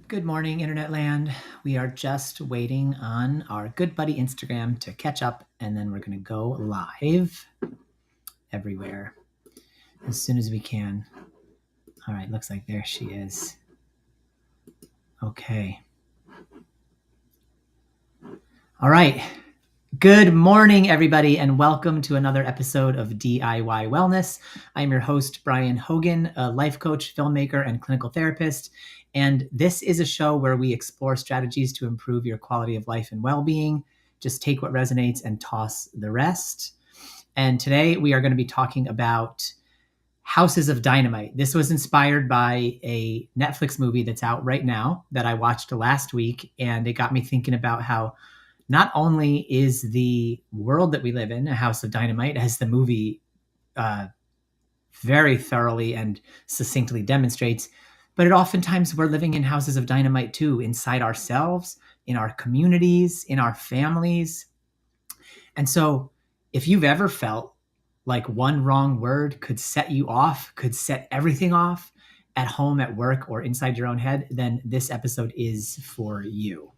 Good morning, Internet Land. We are just waiting on our good buddy Instagram to catch up, and then we're going to go live everywhere as soon as we can. All right, looks like there she is. Okay. All right. Good morning, everybody, and welcome to another episode of DIY Wellness. I'm your host, Brian Hogan, a life coach, filmmaker, and clinical therapist. And this is a show where we explore strategies to improve your quality of life and well-being. Just take what resonates and toss the rest. And today we are going to be talking about Houses of Dynamite. This was inspired by a Netflix movie that's out right now that I watched last week, and it got me thinking about how not only is the world that we live in a house of dynamite, as the movie very thoroughly and succinctly demonstrates, but it oftentimes we're living in houses of dynamite too, inside ourselves, in our communities, in our families. And so if you've ever felt like one wrong word could set you off, could set everything off at home, at work, or inside your own head, then this episode is for you.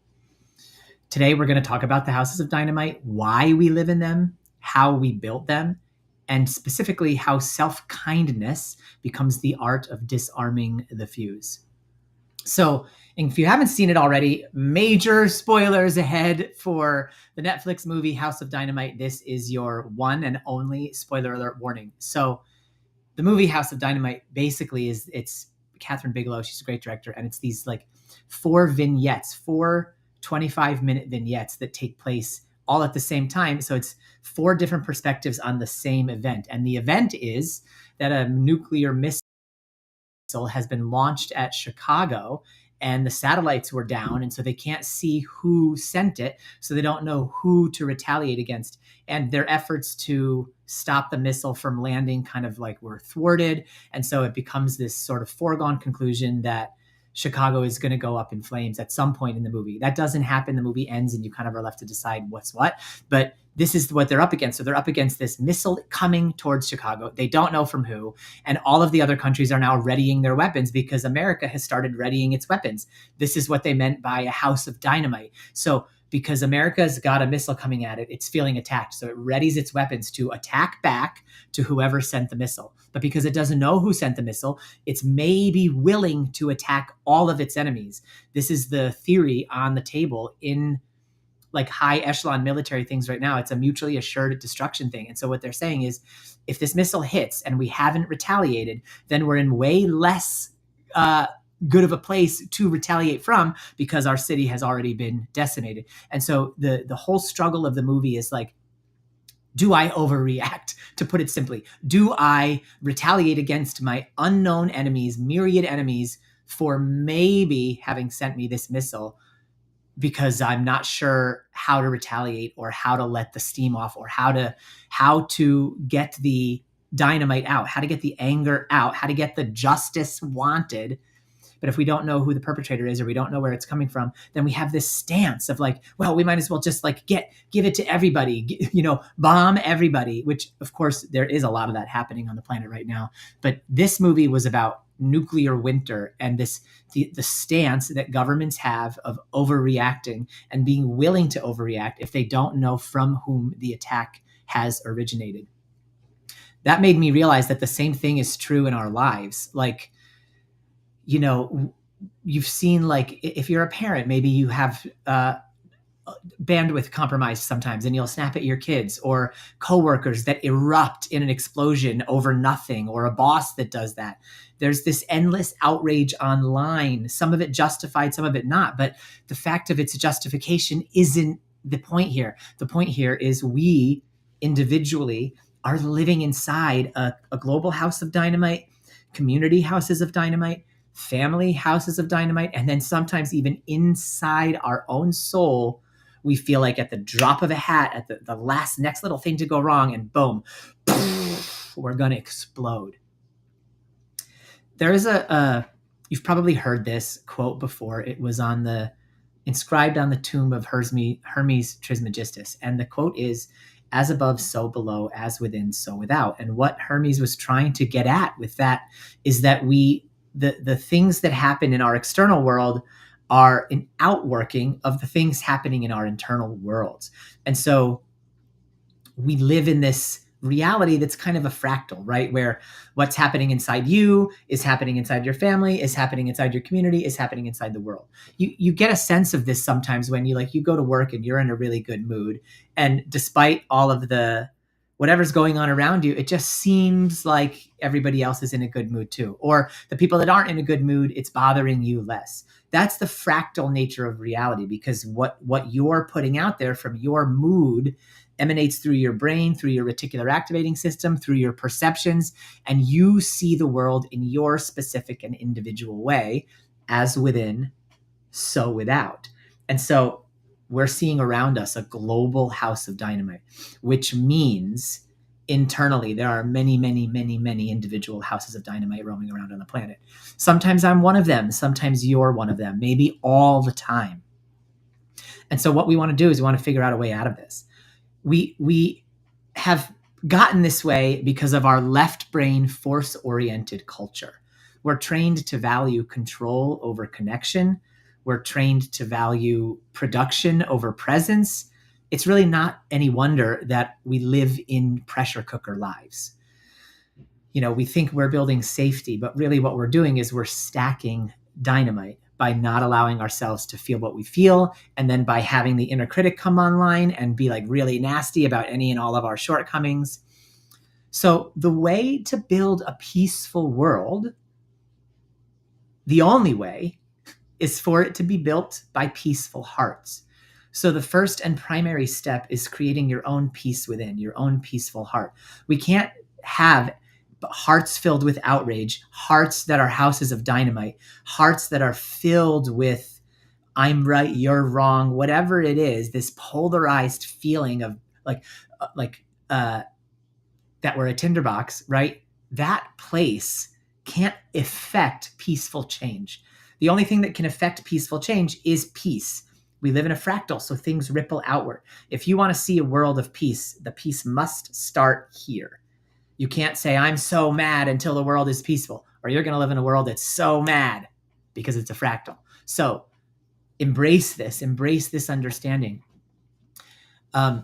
Today, we're going to talk about the houses of dynamite, why we live in them, how we built them, and specifically how self-kindness becomes the art of disarming the fuse. So if you haven't seen it already, major spoilers ahead for the Netflix movie House of Dynamite. This is your one and only spoiler alert warning. So the movie House of Dynamite basically it's Catherine Bigelow. She's a great director. And it's these like four 25-minute vignettes that take place all at the same time. So it's four different perspectives on the same event. And the event is that a nuclear missile has been launched at Chicago, and the satellites were down, and so they can't see who sent it, so they don't know who to retaliate against. And their efforts to stop the missile from landing kind of like were thwarted. And so it becomes this sort of foregone conclusion that Chicago is going to go up in flames at some point in the movie. That doesn't happen. The movie ends and you kind of are left to decide what's what. But this is what they're up against. So they're up against this missile coming towards Chicago. They don't know from who. And all of the other countries are now readying their weapons because America has started readying its weapons. This is what they meant by a house of dynamite. So because America's got a missile coming at it, it's feeling attacked. So it readies its weapons to attack back to whoever sent the missile. But because it doesn't know who sent the missile, it's maybe willing to attack all of its enemies. This is the theory on the table in like high echelon military things right now. It's a mutually assured destruction thing. And so what they're saying is, if this missile hits and we haven't retaliated, then we're in way less good of a place to retaliate from because our city has already been decimated. And so the whole struggle of the movie is like, do I overreact? To put it simply, do I retaliate against my unknown enemies, myriad enemies, for maybe having sent me this missile because I'm not sure how to retaliate or how to let the steam off or how to get the dynamite out, how to get the anger out, how to get the justice wanted. But if we don't know who the perpetrator is or we don't know where it's coming from, then we have this stance of like, well, we might as well just like give it to everybody, bomb everybody, which of course there is a lot of that happening on the planet right now. But this movie was about nuclear winter and the stance that governments have of overreacting and being willing to overreact if they don't know from whom the attack has originated. That made me realize that the same thing is true in our lives. Like, you've seen, like, if you're a parent, maybe you have bandwidth compromised sometimes and you'll snap at your kids, or coworkers that erupt in an explosion over nothing, or a boss that does that. There's this endless outrage online, some of it justified, some of it not. But the fact of its justification isn't the point here. The point here is we individually are living inside a global house of dynamite, community houses of dynamite, family houses of dynamite, and then sometimes even inside our own soul, we feel like at the drop of a hat, at the last next little thing to go wrong, and boom, we're going to explode. There is you've probably heard this quote before. It was inscribed on the tomb of Hermes Trismegistus. And the quote is, "As above, so below, as within, so without." And what Hermes was trying to get at with that is that the things that happen in our external world are an outworking of the things happening in our internal worlds. And so we live in this reality that's kind of a fractal, right? Where what's happening inside you is happening inside your family, is happening inside your community, is happening inside the world. You get a sense of this sometimes when you go to work and you're in a really good mood, and despite all of the whatever's going on around you, it just seems like everybody else is in a good mood too. Or the people that aren't in a good mood, it's bothering you less. That's the fractal nature of reality, because what you're putting out there from your mood emanates through your brain, through your reticular activating system, through your perceptions, and you see the world in your specific and individual way, as within, so without. And so we're seeing around us a global house of dynamite, which means internally there are many, many, many, many individual houses of dynamite roaming around on the planet. Sometimes I'm one of them. Sometimes you're one of them, maybe all the time. And so what we want to do is we want to figure out a way out of this. We have gotten this way because of our left brain force-oriented culture. We're trained to value control over connection. We're trained to value production over presence. It's really not any wonder that we live in pressure cooker lives. We think we're building safety, but really what we're doing is we're stacking dynamite by not allowing ourselves to feel what we feel, and then by having the inner critic come online and be like really nasty about any and all of our shortcomings. So the way to build a peaceful world, the only way, is for it to be built by peaceful hearts. So the first and primary step is creating your own peace within, your own peaceful heart. We can't have hearts filled with outrage, hearts that are houses of dynamite, hearts that are filled with I'm right, you're wrong, whatever it is, this polarized feeling of that we're a tinderbox, right? That place can't affect peaceful change. The only thing that can affect peaceful change is peace. We live in a fractal, so things ripple outward. If you want to see a world of peace, the peace must start here. You can't say, I'm so mad until the world is peaceful, or you're going to live in a world that's so mad, because it's a fractal. So embrace this understanding. How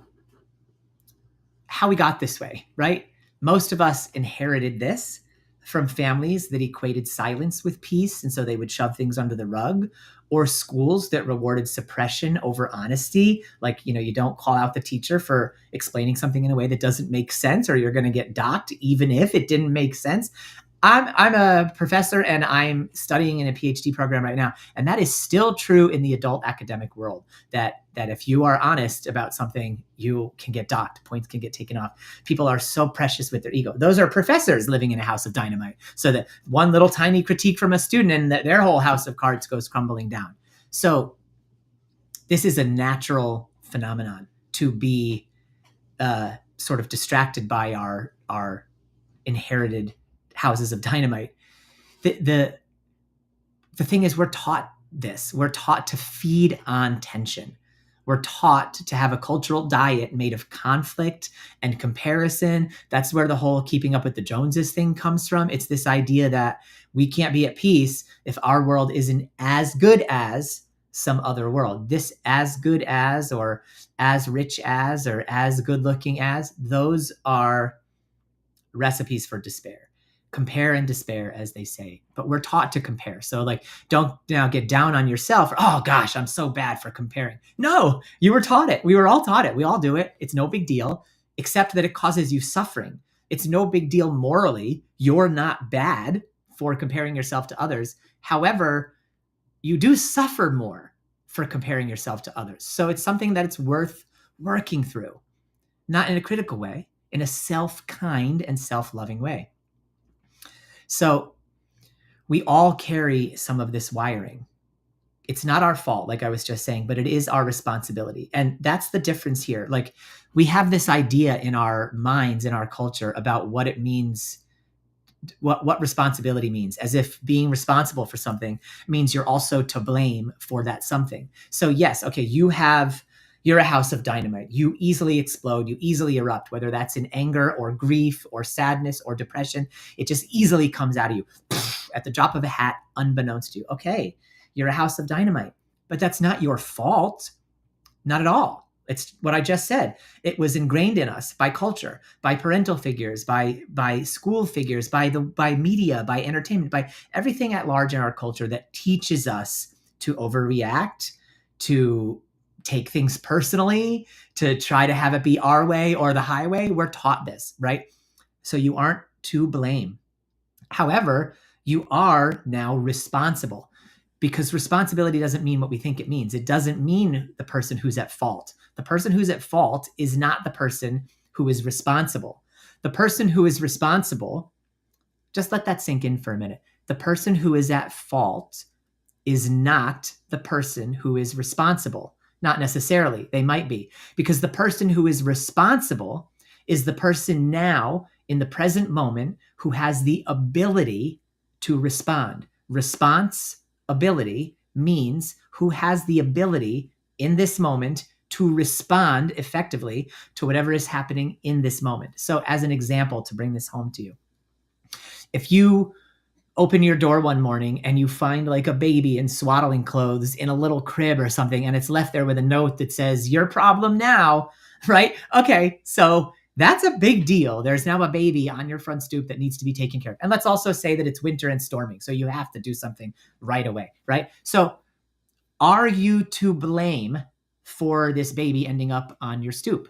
we got this way, right? Most of us inherited this from families that equated silence with peace, and so they would shove things under the rug, or schools that rewarded suppression over honesty. Like, you don't call out the teacher for explaining something in a way that doesn't make sense, or you're going to get docked, even if it didn't make sense. I'm a professor and I'm studying in a PhD program right now. And that is still true in the adult academic world, that if you are honest about something, you can get docked, points can get taken off. People are so precious with their ego. Those are professors living in a house of dynamite. So that one little tiny critique from a student and their whole house of cards goes crumbling down. So this is a natural phenomenon to be sort of distracted by our inherited houses of dynamite. The thing is, we're taught this. We're taught to feed on tension. We're taught to have a cultural diet made of conflict and comparison. That's where the whole keeping up with the Joneses thing comes from. It's this idea that we can't be at peace if our world isn't as good as some other world. This as good as, or as rich as, or as good looking as, those are recipes for despair. Compare and despair, as they say, but we're taught to compare. So don't now get down on yourself. Or, oh gosh, I'm so bad for comparing. No, you were taught it. We were all taught it. We all do it. It's no big deal, except that it causes you suffering. It's no big deal morally. You're not bad for comparing yourself to others. However, you do suffer more for comparing yourself to others. So it's something that it's worth working through, not in a critical way, in a self-kind and self-loving way. So we all carry some of this wiring. It's not our fault, like I was just saying, but it is our responsibility. And that's the difference here. We have this idea in our minds, in our culture, about what it means, what responsibility means, as if being responsible for something means you're also to blame for that something. So yes, okay, you're a house of dynamite. You easily explode. You easily erupt, whether that's in anger or grief or sadness or depression. It just easily comes out of you at the drop of a hat, unbeknownst to you. Okay, you're a house of dynamite. But that's not your fault. Not at all. It's what I just said. It was ingrained in us by culture, by parental figures, by school figures, by media, by entertainment, by everything at large in our culture that teaches us to overreact, to take things personally, to try to have it be our way or the highway. We're taught this, right? So you aren't to blame. However, you are now responsible, because responsibility doesn't mean what we think it means. It doesn't mean the person who's at fault. The person who's at fault is not the person who is responsible. The person who is responsible, just let that sink in for a minute. The person who is at fault is not the person who is responsible. Not necessarily. They might be. Because the person who is responsible is the person now in the present moment who has the ability to respond. Response ability means who has the ability in this moment to respond effectively to whatever is happening in this moment. So as an example, to bring this home to you, if you open your door one morning and you find like a baby in swaddling clothes in a little crib or something, and it's left there with a note that says, "Your problem now," right? Okay, so that's a big deal. There's now a baby on your front stoop that needs to be taken care of. And let's also say that it's winter and storming, so you have to do something right away, right? So are you to blame for this baby ending up on your stoop?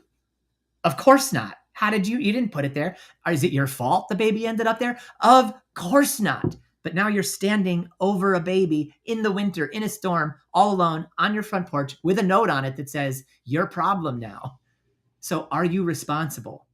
Of course not. How did you didn't put it there. Is it your fault the baby ended up there? Of course not. But now you're standing over a baby in the winter, in a storm, all alone on your front porch with a note on it that says, "Your problem now." So are you responsible?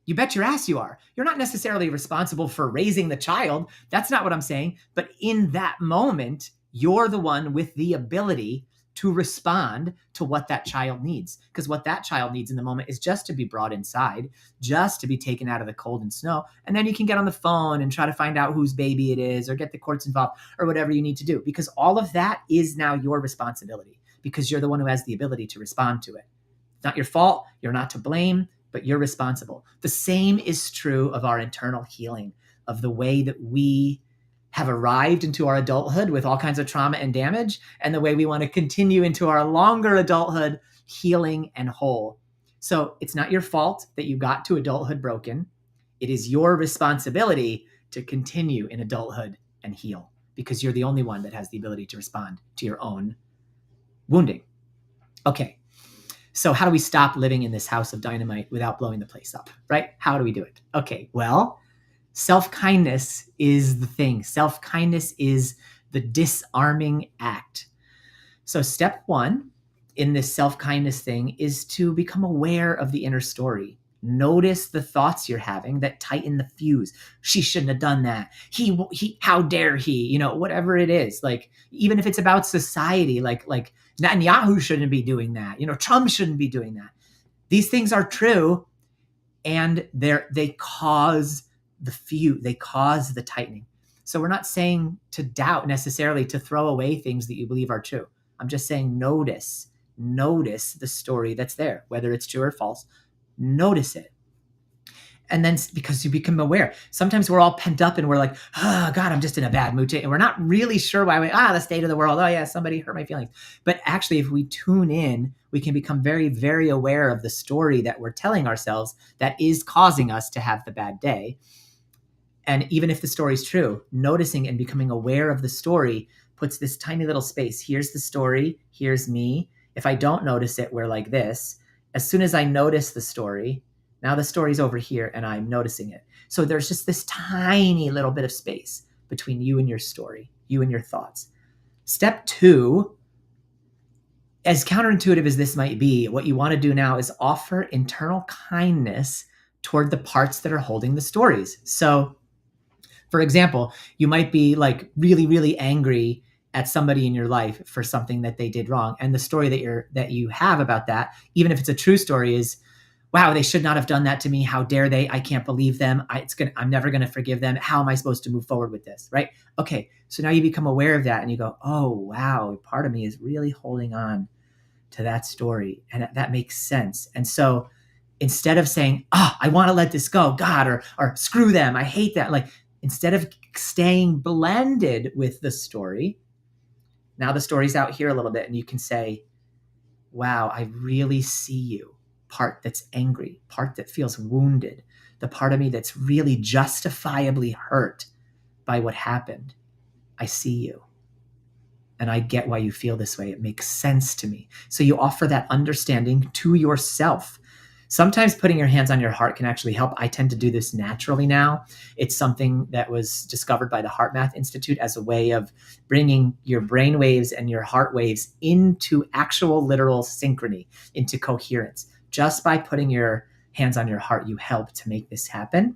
You bet your ass you are. You're not necessarily responsible for raising the child. That's not what I'm saying. But in that moment, you're the one with the ability to respond to what that child needs. Because what that child needs in the moment is just to be brought inside, just to be taken out of the cold and snow. And then you can get on the phone and try to find out whose baby it is or get the courts involved or whatever you need to do. Because all of that is now your responsibility, because you're the one who has the ability to respond to it. It's not your fault. You're not to blame, but you're responsible. The same is true of our internal healing, of the way that we have arrived into our adulthood with all kinds of trauma and damage, and the way we want to continue into our longer adulthood healing and whole. So it's not your fault that you got to adulthood broken. It is your responsibility to continue in adulthood and heal, because you're the only one that has the ability to respond to your own wounding. Okay. So how do we stop living in this house of dynamite without blowing the place up, right? How do we do it? Okay, well, self-kindness is the thing. Self-kindness is the disarming act. So step one in this self-kindness thing is to become aware of the inner story. Notice the thoughts you're having that tighten the fuse. She shouldn't have done that. He, how dare he? Whatever it is. Like, even if it's about society, like Netanyahu shouldn't be doing that. Trump shouldn't be doing that. These things are true, and they cause the fuse. They cause the tightening. So we're not saying to doubt necessarily, to throw away things that you believe are true. I'm just saying notice the story that's there, whether it's true or false. Notice it. And then, because you become aware, sometimes we're all pent up and we're like, "Oh God, I'm just in a bad mood today." And we're not really sure why the state of the world. Oh yeah, somebody hurt my feelings. But actually, if we tune in, we can become very, very aware of the story that we're telling ourselves that is causing us to have the bad day. And even if the story is true, noticing and becoming aware of the story puts this tiny little space. Here's the story. Here's me. If I don't notice it, we're like this. As soon as I notice the story, now the story's over here and I'm noticing it. So there's just this tiny little bit of space between you and your story, you and your thoughts. Step two, as counterintuitive as this might be, what you want to do now is offer internal kindness toward the parts that are holding the stories. So, for example, you might be like really, really angry at somebody in your life for something that they did wrong. And the story that you have about that, even if it's a true story, is, "Wow, they should not have done that to me. How dare they? I can't believe them. I'm never going to forgive them. How am I supposed to move forward with this?" Right? Okay. So now you become aware of that and you go, "Oh, wow, part of me is really holding on to that story." And that makes sense. And so instead of saying, "I want to let this go, God," or "Screw them, I hate that," like, instead of staying blended with the story, Now the story's out here a little bit, and you can say, wow, I really see you. Part that's angry, part that feels wounded, the part of me that's really justifiably hurt by what happened. I see you. And I get why you feel this way. It makes sense to me. So you offer that understanding to yourself. Sometimes putting your hands on your heart can actually help. I tend to do this naturally now. It's something that was discovered by the Heart Math Institute as a way of bringing your brain waves and your heart waves into actual literal synchrony, into coherence. Just by putting your hands on your heart, you help to make this happen.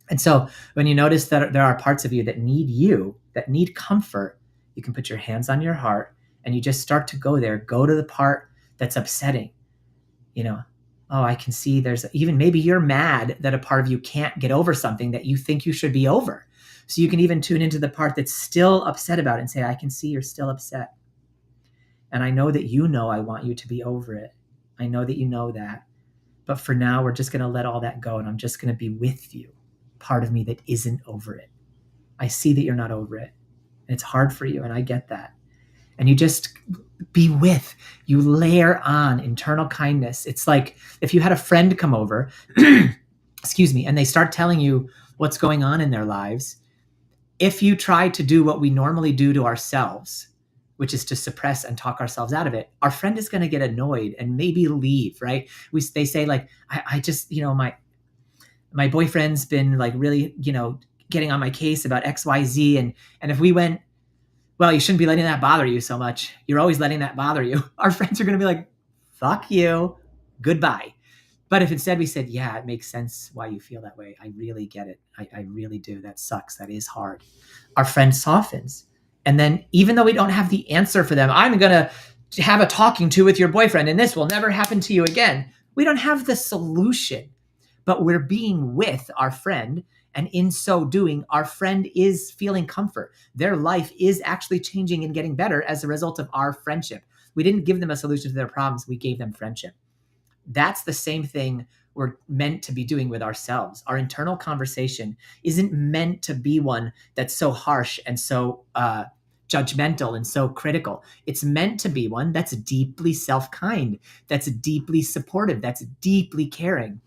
And so when you notice that there are parts of you, that need comfort, you can put your hands on your heart and you just start to go there. Go to the part that's upsetting. Oh, I can see there's even maybe you're mad that a part of you can't get over something that you think you should be over. So you can even tune into the part that's still upset about it and say, I can see you're still upset. And I know that I want you to be over it. I know that you know that. But for now, we're just going to let all that go. And I'm just going to be with you. Part of me that isn't over it. I see that you're not over it. And it's hard for you. And I get that. And you just you layer on internal kindness. It's like if you had a friend come over, excuse me, and they start telling you what's going on in their lives. If you try to do what we normally do to ourselves, which is to suppress and talk ourselves out of it, our friend is going to get annoyed and maybe leave, right? They say like, I just, my boyfriend's been like really, getting on my case about X, Y, Z. And if we went, well, you shouldn't be letting that bother you so much. You're always letting that bother you. Our friends are going to be like, fuck you, goodbye. But if instead we said, yeah, it makes sense why you feel that way. I really get it. I really do. That sucks. That is hard. Our friend softens. And then even though we don't have the answer for them, I'm going to have a talking to with your boyfriend and this will never happen to you again. We don't have the solution, but we're being with our friend. And in so doing, our friend is feeling comfort. Their life is actually changing and getting better as a result of our friendship. We didn't give them a solution to their problems. We gave them friendship. That's the same thing we're meant to be doing with ourselves. Our internal conversation isn't meant to be one that's so harsh and so judgmental and so critical. It's meant to be one that's deeply self-kind, that's deeply supportive, that's deeply caring.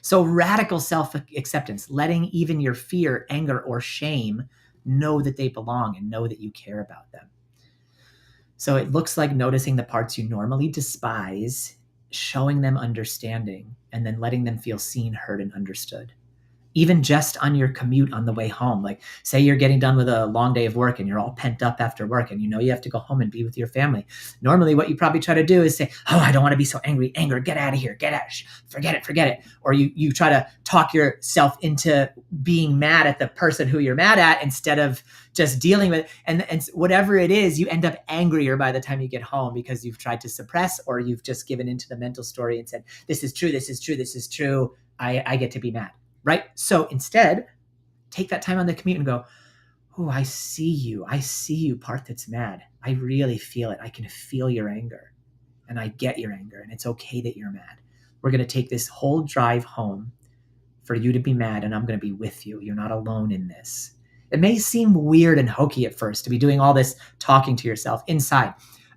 So radical self-acceptance, letting even your fear, anger, or shame know that they belong and know that you care about them. So it looks like noticing the parts you normally despise, showing them understanding, and then letting them feel seen, heard, and understood. Even just on your commute on the way home, like say you're getting done with a long day of work and you're all pent up after work and you have to go home and be with your family. Normally what you probably try to do is say, oh, I don't want to be so angry. Anger, get out of here. Forget it. Or you try to talk yourself into being mad at the person who you're mad at instead of just dealing with it. And whatever it is, you end up angrier by the time you get home because you've tried to suppress or you've just given into the mental story and said, this is true. I get to be mad. Right? So instead, take that time on the commute and go, oh, I see you, part that's mad. I really feel it. I can feel your anger and I get your anger and it's okay that you're mad. We're going to take this whole drive home for you to be mad and I'm going to be with you. You're not alone in this. It may seem weird and hokey at first to be doing all this talking to yourself inside,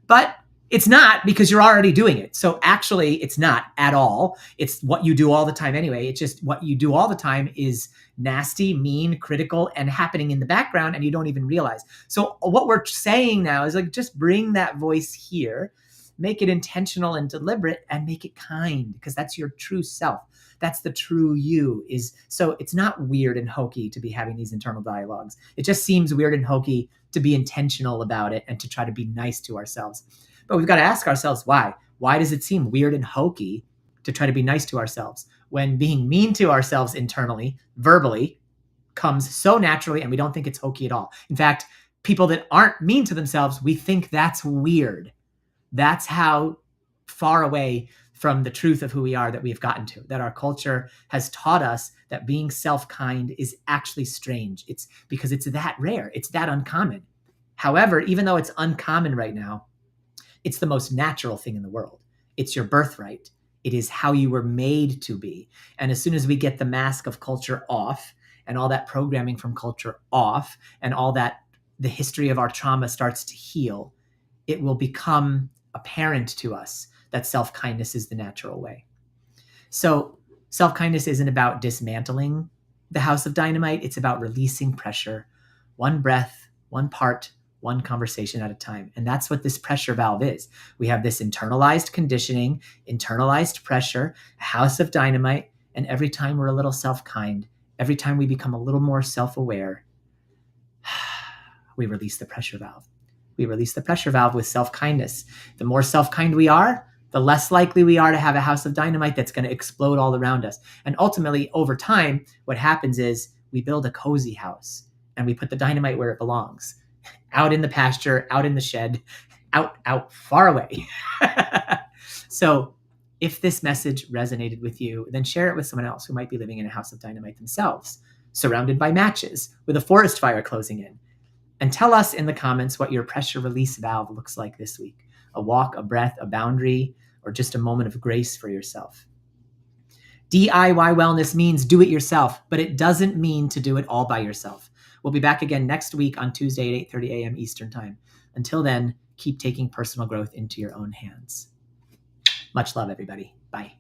but it's not because you're already doing it. So actually, it's not at all. It's what you do all the time anyway. It's just what you do all the time is nasty, mean, critical, and happening in the background, and you don't even realize. So what we're saying now is like, just bring that voice here, make it intentional and deliberate, and make it kind, because that's your true self. That's the true you. So it's not weird and hokey to be having these internal dialogues. It just seems weird and hokey to be intentional about it and to try to be nice to ourselves. But we've got to ask ourselves why. Why does it seem weird and hokey to try to be nice to ourselves when being mean to ourselves internally, verbally, comes so naturally and we don't think it's hokey at all? In fact, people that aren't mean to themselves, we think that's weird. That's how far away from the truth of who we are that we've gotten to, that our culture has taught us that being self-kind is actually strange. It's because it's that rare. It's that uncommon. However, even though it's uncommon right now, it's the most natural thing in the world. It's your birthright. It is how you were made to be. And as soon as we get the mask of culture off and all that programming from culture off and all that the history of our trauma starts to heal, it will become apparent to us that self-kindness is the natural way. So self-kindness isn't about dismantling the House of Dynamite. It's about releasing pressure, one breath, one part, one conversation at a time. And that's what this pressure valve is. We have this internalized conditioning, internalized pressure, a House of Dynamite. And every time we're a little self-kind, every time we become a little more self-aware, we release the pressure valve. We release the pressure valve with self-kindness. The more self-kind we are, the less likely we are to have a House of Dynamite that's going to explode all around us. And ultimately, over time, what happens is we build a cozy house and we put the dynamite where it belongs, out in the pasture, out in the shed, out far away. So if this message resonated with you, then share it with someone else who might be living in a House of Dynamite themselves, surrounded by matches, with a forest fire closing in. And tell us in the comments what your pressure release valve looks like this week. A walk, a breath, a boundary, or just a moment of grace for yourself. DIY wellness means do it yourself, but it doesn't mean to do it all by yourself. We'll be back again next week on Tuesday at 8:30 a.m. Eastern Time. Until then, keep taking personal growth into your own hands. Much love, everybody. Bye.